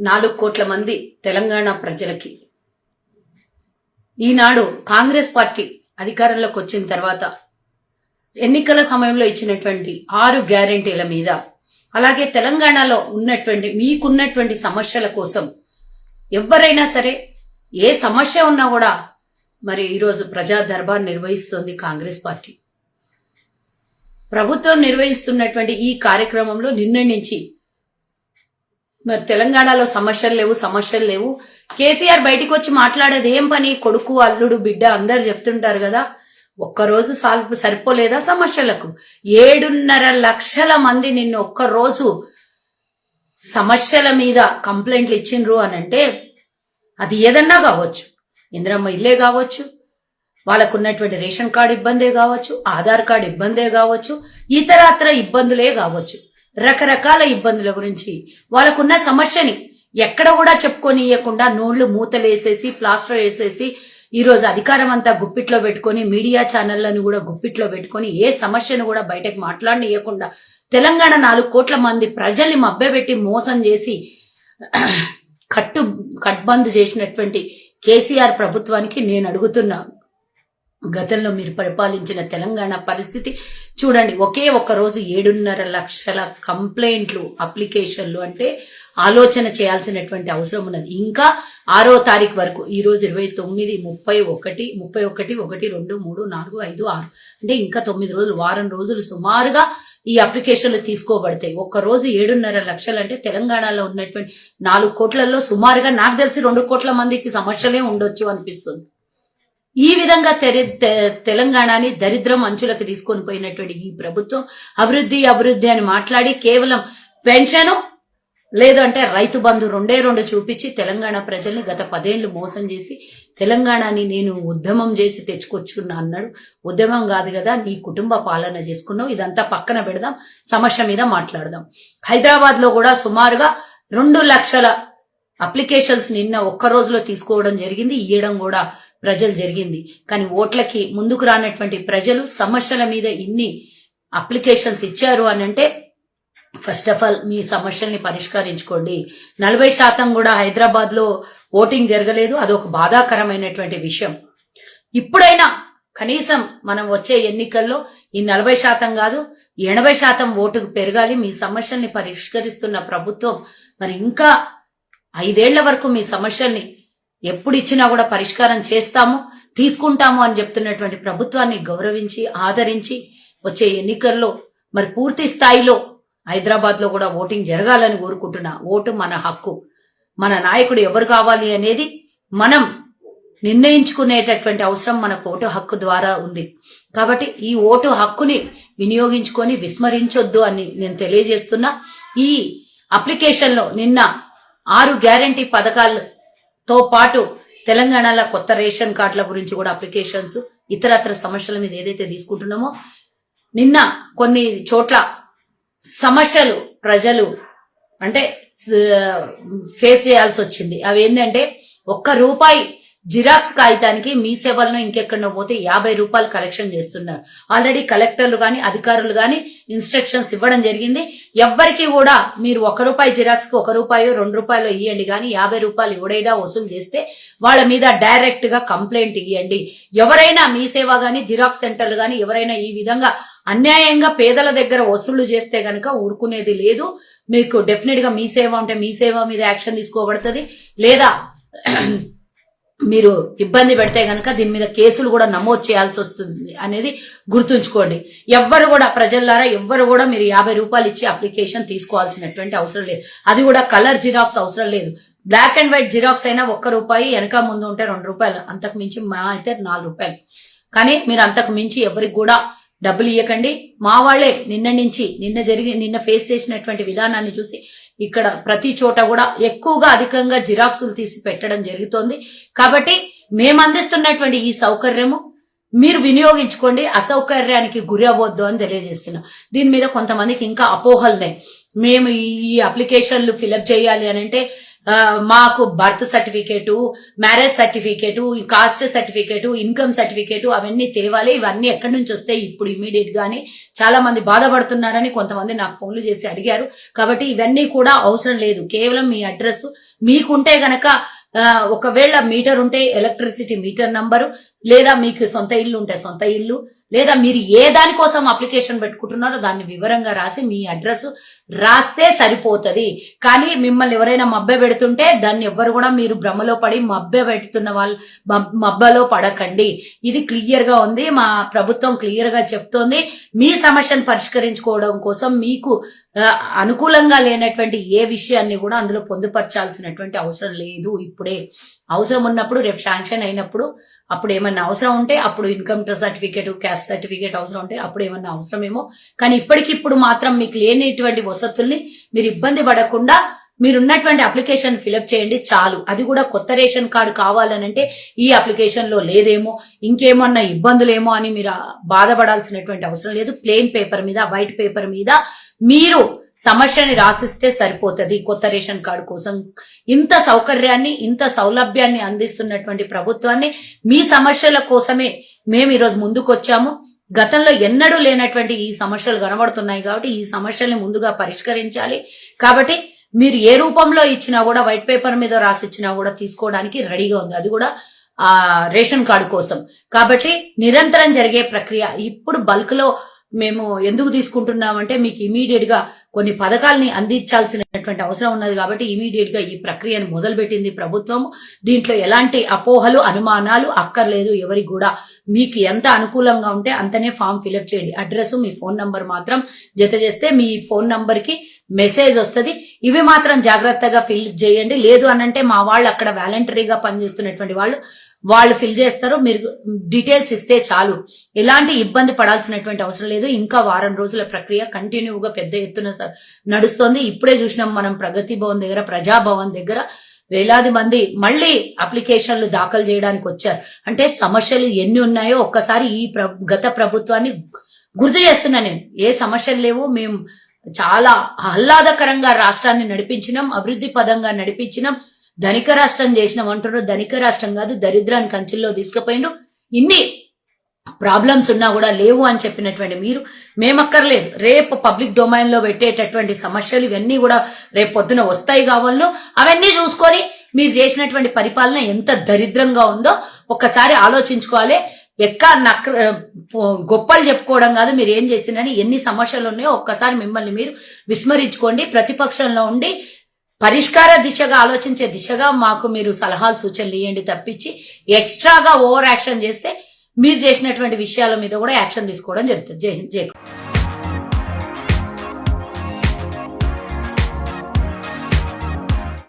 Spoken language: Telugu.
4 కోట్ల మంది తెలంగాణ ప్రజలకి ఈనాడు కాంగ్రెస్ పార్టీ అధికారంలోకి వచ్చిన తర్వాత ఎన్నికల సమయంలో ఇచ్చినటువంటి 6 గ్యారెంటీల మీద అలాగే తెలంగాణలో ఉన్నటువంటి మీకున్నటువంటి సమస్యల కోసం ఎవరైనా సరే ఏ సమస్య ఉన్నా కూడా మరి ఈరోజు ప్రజా దర్బార్ నిర్వహిస్తోంది కాంగ్రెస్ పార్టీ. ప్రభుత్వం నిర్వహిస్తున్నటువంటి ఈ కార్యక్రమంలో నిన్న నుంచి మరి తెలంగాణలో సమస్యలు లేవు. కేసీఆర్ బయటికి వచ్చి మాట్లాడేది ఏం పని, కొడుకు అల్లుడు బిడ్డ అందరు చెప్తుంటారు కదా, ఒక్కరోజు సరిపోలేదా సమస్యలకు? 7.5 లక్షల మంది నిన్న ఒక్కరోజు సమస్యల మీద కంప్లైంట్లు ఇచ్చిండ్రు అని అంటే అది ఏదన్నా కావచ్చు, ఇందిరమ్మ ఇల్లే కావచ్చు, వాళ్ళకున్నటువంటి రేషన్ కార్డు ఇబ్బందే కావచ్చు, ఆధార్ కార్డు ఇబ్బందే కావచ్చు, ఇతరత్ర ఇబ్బందులే కావచ్చు, రకరకాల ఇబ్బందుల గురించి వాళ్ళకున్న సమస్యని ఎక్కడ కూడా చెప్పుకొని ఇవ్వకుండా నోళ్లు మూతలేసేసి ప్లాస్టర్ వేసేసి ఈరోజు అధికారం అంతా గుప్పిట్లో పెట్టుకొని మీడియా ఛానళ్లను కూడా గుప్పిట్లో పెట్టుకొని ఏ సమస్యను కూడా బయటకు మాట్లాడనియకుండా తెలంగాణ 4 కోట్ల మంది ప్రజల్ని మభ్యపెట్టి మోసం చేసి కట్బంద్ చేసినటువంటి కేసీఆర్ ప్రభుత్వానికి నేను అడుగుతున్నా, గతంలో మీరు పరిపాలించిన తెలంగాణ పరిస్థితి చూడండి. ఒక్క రోజు 7.5 లక్షల కంప్లైంట్లు అప్లికేషన్లు అంటే ఆలోచన చేయాల్సినటువంటి అవసరం ఉన్నది. ఇంకా 6వ తారీఖు వరకు, ఈ రోజు 29, 31, 1, 2, 3, 4, 5, 6 అంటే ఇంకా 9 రోజులు, వారం రోజులు సుమారుగా ఈ అప్లికేషన్లు తీసుకోబడతాయి. ఒక్క రోజు 7.5 లక్షలు అంటే తెలంగాణలో ఉన్నటువంటి 4 కోట్లలో సుమారుగా నాకు తెలిసి 2 కోట్ల మందికి సమస్యలే ఉండొచ్చు అనిపిస్తుంది. ఈ విధంగా తెలంగాణని దరిద్రం అంచులకు తీసుకొని పోయినటువంటి ఈ ప్రభుత్వం అభివృద్ధి అని మాట్లాడి కేవలం పెన్షన్ లేదంటే రైతు బంధు 2 చూపించి తెలంగాణ ప్రజల్ని గత 10 ఏళ్లు మోసం చేసి తెలంగాణని నేను ఉద్యమం చేసి తెచ్చుకొచ్చుకున్నా అన్నాడు. ఉద్యమం కాదు కదా, నీ కుటుంబ పాలన చేసుకున్నావు. ఇదంతా పక్కన పెడదాం, సమస్య మీద మాట్లాడదాం. హైదరాబాద్ లో కూడా సుమారుగా 2 లక్షల అప్లికేషన్స్ నిన్న ఒక్క రోజులో తీసుకోవడం జరిగింది, ఇయ్యడం కూడా ప్రజలు జరిగింది. కానీ ఓట్లకి ముందుకు రానటువంటి ప్రజలు సమస్యల మీద ఇన్ని అప్లికేషన్స్ ఇచ్చారు అని అంటే ఫస్ట్ ఆఫ్ ఆల్ మీ సమస్యల్ని పరిష్కరించుకోండి. 40% కూడా హైదరాబాద్ లో ఓటింగ్ జరగలేదు, అదొక బాధాకరమైనటువంటి విషయం. ఇప్పుడైనా కనీసం మనం వచ్చే ఎన్నికల్లో ఈ 40% కాదు 80% ఓటుకు పెరగాలి. మీ సమస్యల్ని పరిష్కరిస్తున్న ప్రభుత్వం మరి ఇంకా 5 ఏళ్ల వరకు మీ సమస్యల్ని ఎప్పుడు ఇచ్చినా కూడా పరిష్కారం చేస్తాము, తీసుకుంటాము అని చెప్తున్నటువంటి ప్రభుత్వాన్ని గౌరవించి ఆదరించి వచ్చే ఎన్నికల్లో మరి పూర్తి స్థాయిలో హైదరాబాద్ లో కూడా ఓటింగ్ జరగాలని కోరుకుంటున్నా. ఓటు మన హక్కు, మన నాయకుడు ఎవరు కావాలి అనేది మనం నిర్ణయించుకునేటటువంటి అవసరం మనకు ఓటు హక్కు ద్వారా ఉంది. కాబట్టి ఈ ఓటు హక్కుని వినియోగించుకొని విస్మరించొద్దు అని నేను తెలియజేస్తున్నా. ఈ అప్లికేషన్ లో నిన్న 6 గ్యారంటీ పథకాలతో పాటు తెలంగాణలో కొత్త రేషన్ కార్డుల గురించి కూడా అప్లికేషన్స్, ఇతరత్ర సమస్యల మీద ఏదైతే తీసుకుంటున్నామో నిన్న కొన్ని చోట్ల సమస్యలు ప్రజలు అంటే ఫేస్ చేయాల్సి వచ్చింది. అవి ఏంటంటే ₹1 జిరాక్స్ కాగితానికి మీ సేవలను ఇంకెక్కడో పోతే ₹50 కలెక్షన్ చేస్తున్నారు. ఆల్రెడీ కలెక్టర్లు గాని అధికారులు గాని ఇన్స్ట్రక్షన్స్ ఇవ్వడం జరిగింది. ఎవ్వరికి కూడా మీరు ₹1 జిరాక్స్ కి ₹1, ₹2 ఇవ్వండి కానీ ₹50 ఎవడైనా వసూలు చేస్తే వాళ్ళ మీద డైరెక్ట్ గా కంప్లైంట్ ఇవ్వండి. ఎవరైనా మీ సేవ గాని జిరాక్స్ సెంటర్లు గాని ఎవరైనా ఈ విధంగా అన్యాయంగా పేదల దగ్గర వసూళ్లు చేస్తే గనక ఊరుకునేది లేదు. మీకు డెఫినెట్ గా మీ సేవ ఉంటే మీ సేవ మీద యాక్షన్ తీసుకోబడుతుంది, లేదా మీరు ఇబ్బంది పెడితే గనక దీని మీద కేసులు కూడా నమోదు చేయాల్సి వస్తుంది అనేది గుర్తుంచుకోండి. ఎవ్వరు కూడా ప్రజలారా ఎవ్వరు కూడా మీరు ₹50 ఇచ్చి అప్లికేషన్ తీసుకోవాల్సినటువంటి అవసరం లేదు. అది కూడా కలర్ జిరాక్స్ అవసరం లేదు. బ్లాక్ అండ్ వైట్ జిరాక్స్ అయినా ₹1, వెనక ముందు ఉంటే ₹2, అంతకు మించి మా అయితే ₹4. కానీ మీరు అంతకు మించి ఎవరికి కూడా డబ్బులు ఇవ్వకండి. మా వాళ్లే నిన్న ఫేస్ చేసినటువంటి విధానాన్ని చూసి ఇక్కడ ప్రతి చోట కూడా ఎక్కువగా అధికంగా జిరాక్సులు తీసి పెట్టడం జరుగుతోంది. కాబట్టి మేము అందిస్తున్నటువంటి ఈ సౌకర్యము మీరు వినియోగించుకోండి, అసౌకర్యానికి గురి అవ్వద్దు అని తెలియజేస్తున్నాం. దీని మీద కొంతమందికి ఇంకా అపోహలున్నాయి. మేము ఈ అప్లికేషన్లు ఫిలప్ చేయాలి అని అంటే మాకు birth certificate, marriage certificate, cost certificate, income certificate అవన్నీ తేవాలి. ఇవన్నీ ఎక్కడి నుంచి వస్తాయి ఇప్పుడు ఇమీడియట్ గాని? చాలా మంది బాధపడుతున్నారని కొంతమంది నాకు ఫోన్లు చేసి అడిగారు. కాబట్టి ఇవన్నీ కూడా అవసరం లేదు. కేవలం మీ అడ్రస్ మీకుంటే గనక, ఒకవేళ మీటర్ ఉంటే ఎలక్ట్రిసిటీ మీటర్ నంబరు, లేదా మీకు సొంత ఇల్లు ఉంటే సొంత ఇల్లు, లేదా మీరు ఏ దానికోసం అప్లికేషన్ పెట్టుకుంటున్నారో దాన్ని వివరంగా రాసి మీ అడ్రస్ రాస్తే సరిపోతుంది. కానీ మిమ్మల్ని ఎవరైనా మబ్బె పెడుతుంటే దాన్ని ఎవ్వరు కూడా మీరు భ్రమలో పడి మబ్బె పెడుతున్న వాళ్ళు మబ్బలో పడకండి. ఇది క్లియర్ గా ఉంది. మా ప్రభుత్వం క్లియర్ గా చెప్తోంది. మీ సమస్యను పరిష్కరించుకోవడం కోసం మీకు అనుకూలంగా లేనటువంటి ఏ విషయాన్ని కూడా అందులో పొందుపరచాల్సినటువంటి అవసరం లేదు. ఇప్పుడే అవసరం ఉన్నప్పుడు, రేపు శాంక్షన్ అయినప్పుడు, అప్పుడు ఏమన్నా అవసరం ఉంటే అప్పుడు ఇన్కమ్ సర్టిఫికేట్, క్యాస్ట్ సర్టిఫికేట్ అవసరం ఉంటే అప్పుడు ఏమన్నా అవసరమేమో. కానీ ఇప్పటికిప్పుడు మాత్రం మీకు లేనిటువంటి వసతుల్ని మీరు ఇబ్బంది పడకుండా మీరున్నటువంటి అప్లికేషన్ ఫిలప్ చేయండి చాలు. అది కూడా కొత్త రేషన్ కార్డు కావాలనంటే ఈ అప్లికేషన్ లో లేదేమో, ఇంకేమన్నా ఇబ్బందులేమో అని మీరు బాధపడాల్సినటువంటి అవసరం లేదు. ప్లెయిన్ పేపర్ మీద, వైట్ పేపర్ మీద మీరు సమస్యని రాసిస్తే సరిపోతుంది. కొత్త రేషన్ కార్డు కోసం ఇంత సౌకర్యాన్ని, ఇంత సౌలభ్యాన్ని అందిస్తున్నటువంటి ప్రభుత్వాన్ని, మీ సమస్యల కోసమే మేము ఈరోజు ముందుకొచ్చాము. గతంలో ఎన్నడూ లేనటువంటి ఈ సమస్యలు కనబడుతున్నాయి కాబట్టి ఈ సమస్యల్ని ముందుగా పరిష్కరించాలి. కాబట్టి మీరు ఏ రూపంలో ఇచ్చినా కూడా, వైట్ పేపర్ మీద రాసిచ్చినా కూడా తీసుకోవడానికి రెడీగా ఉంది. అది కూడా రేషన్ కార్డు కోసం. కాబట్టి నిరంతరం జరిగే ప్రక్రియ. ఇప్పుడు బల్క్ లో మేము ఎందుకు తీసుకుంటున్నామంటే మీకు ఇమీడియట్ గా కొన్ని పథకాలని అందించాల్సినటువంటి అవసరం ఉన్నది. కాబట్టి ఇమీడియట్ గా ఈ ప్రక్రియను మొదలుపెట్టింది ప్రభుత్వం. దీంట్లో ఎలాంటి అపోహలు, అనుమానాలు అక్కర్లేదు ఎవరికి కూడా. మీకు ఎంత అనుకూలంగా ఉంటే అంతనే ఫామ్ ఫిలప్ చేయండి. అడ్రస్, మీ ఫోన్ నంబర్ మాత్రం జత చేస్తే మీ ఫోన్ నంబర్ కి మెసేజ్ వస్తుంది. ఇవి మాత్రం జాగ్రత్తగా ఫిల్ చేయండి. లేదు అనంటే మా వాళ్ళు అక్కడ వాలంటరీగా పనిచేస్తున్నటువంటి వాళ్ళు ఫిల్ చేస్తారు. మీరు డీటెయిల్స్ ఇస్తే చాలు. ఎలాంటి ఇబ్బంది పడాల్సినటువంటి అవసరం లేదు. ఇంకా వారం రోజుల ప్రక్రియ కంటిన్యూగా పెద్ద ఎత్తున నడుస్తోంది. ఇప్పుడే చూసినాం మనం ప్రగతి భవన్ దగ్గర, ప్రజాభవన్ దగ్గర వేలాది మంది మళ్ళీ అప్లికేషన్లు దాఖలు చేయడానికి వచ్చారు. అంటే సమస్యలు ఎన్ని ఉన్నాయో ఒక్కసారి ఈ గత ప్రభుత్వాన్ని గుర్తు చేస్తున్నా నేను. ఏ సమస్యలు లేవు. మేము చాలా ఆహ్లాదకరంగా రాష్ట్రాన్ని నడిపించినాం, అభివృద్ధి పదంగా నడిపించినాం, ధనిక రాష్ట్రం చేసినాం అంటున్నారు. ధనిక రాష్ట్రం కాదు, దరిద్రానికి అంచుల్లో తీసుకుపోయినారు. ఇన్ని ప్రాబ్లమ్స్ ఉన్నా కూడా లేవు అని చెప్పినటువంటి మీరు, మేమక్కర్లేదు, రేపు పబ్లిక్ డొమైన్ లో పెట్టేటటువంటి సమస్యలు ఇవన్నీ కూడా రేపు పొద్దున వస్తాయి కావాలో అవన్నీ చూసుకొని మీరు చేసినటువంటి పరిపాలన ఎంత దరిద్రంగా ఉందో ఒక్కసారి ఆలోచించుకోవాలి. గొప్పలు చెప్పుకోవడం కాదు, మీరు ఏం చేసినని, ఎన్ని సమస్యలు ఉన్నాయో ఒక్కసారి మిమ్మల్ని మీరు విస్మరించుకోండి. ప్రతిపక్షంలో ఉండి పరిష్కార దిశగా ఆలోచించే దిశగా మాకు మీరు సలహాలు, సూచనలు ఇవ్వండి తప్పించి ఎక్స్ట్రాగా ఓవర్ యాక్షన్ చేస్తే మీరు చేసినటువంటి విషయాల మీద కూడా యాక్షన్ తీసుకోవడం జరుగుతుంది. జై హింద్, జై